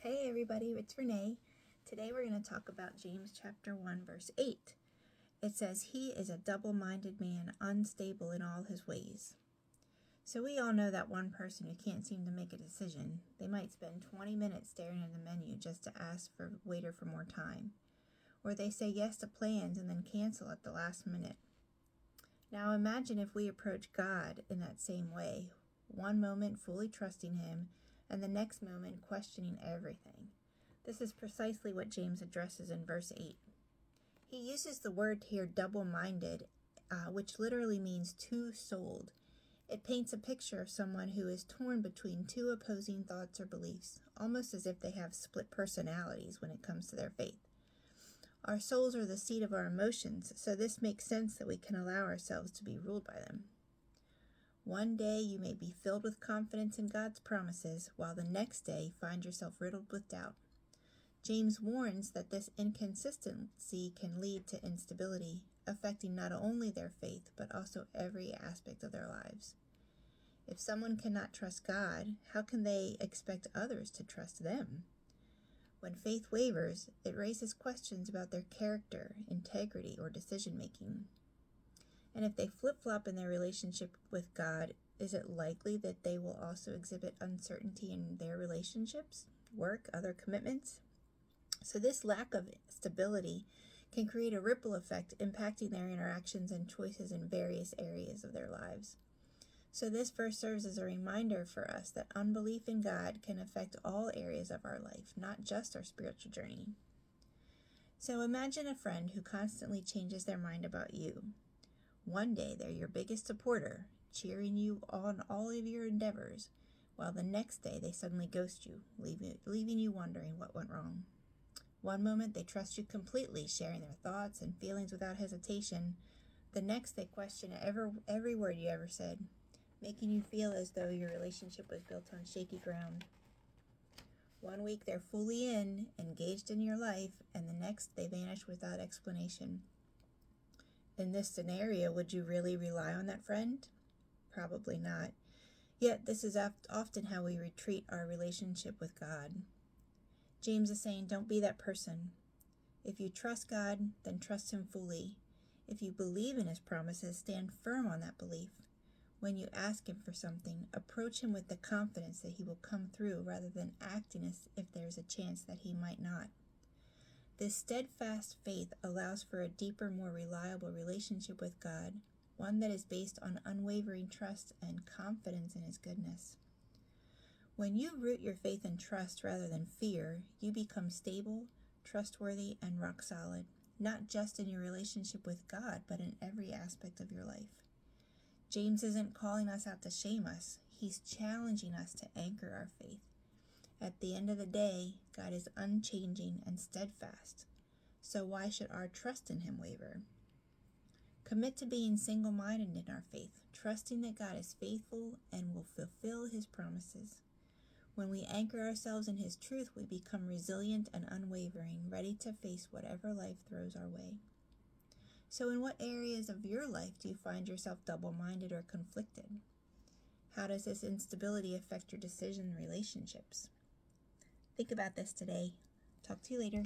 Hey everybody, it's Renee. Today we're going to talk about James chapter 1 verse 8. It says, "He is a double-minded man, unstable in all his ways." So we all know that one person who can't seem to make a decision. They might spend 20 minutes staring at the menu just to ask the waiter for more time. Or they say yes to plans and then cancel at the last minute. Now imagine if we approach God in that same way. One moment fully trusting Him, and the next moment questioning everything. This is precisely what James addresses in verse 8. He uses the word here double-minded, which literally means two-souled. It paints a picture of someone who is torn between two opposing thoughts or beliefs, almost as if they have split personalities when it comes to their faith. Our souls are the seat of our emotions, so this makes sense that we can allow ourselves to be ruled by them. One day you may be filled with confidence in God's promises, while the next day find yourself riddled with doubt. James warns that this inconsistency can lead to instability, affecting not only their faith, but also every aspect of their lives. If someone cannot trust God, how can they expect others to trust them? When faith wavers, it raises questions about their character, integrity, or decision-making. And if they flip-flop in their relationship with God, is it likely that they will also exhibit uncertainty in their relationships, work, other commitments? So this lack of stability can create a ripple effect impacting their interactions and choices in various areas of their lives. So this verse serves as a reminder for us that unbelief in God can affect all areas of our life, not just our spiritual journey. So imagine a friend who constantly changes their mind about you. One day they're your biggest supporter, cheering you on all of your endeavors, while the next day they suddenly ghost you, leaving you wondering what went wrong. One moment they trust you completely, sharing their thoughts and feelings without hesitation. The next they question every word you ever said, making you feel as though your relationship was built on shaky ground. One week they're fully engaged in your life, and the next they vanish without explanation. In this scenario, would you really rely on that friend? Probably not. Yet this is often how we treat our relationship with God. James is saying, don't be that person. If you trust God, then trust Him fully. If you believe in His promises, stand firm on that belief. When you ask Him for something, approach Him with the confidence that He will come through rather than acting as if there's a chance that He might not. This steadfast faith allows for a deeper, more reliable relationship with God, one that is based on unwavering trust and confidence in His goodness. When you root your faith in trust rather than fear, you become stable, trustworthy, and rock solid, not just in your relationship with God, but in every aspect of your life. James isn't calling us out to shame us. He's challenging us to anchor our faith. At the end of the day, God is unchanging and steadfast. So why should our trust in Him waver? Commit to being single-minded in our faith, trusting that God is faithful and will fulfill His promises. When we anchor ourselves in His truth, we become resilient and unwavering, ready to face whatever life throws our way. So in what areas of your life do you find yourself double-minded or conflicted? How does this instability affect your decision and relationships? Think about this today. Talk to you later.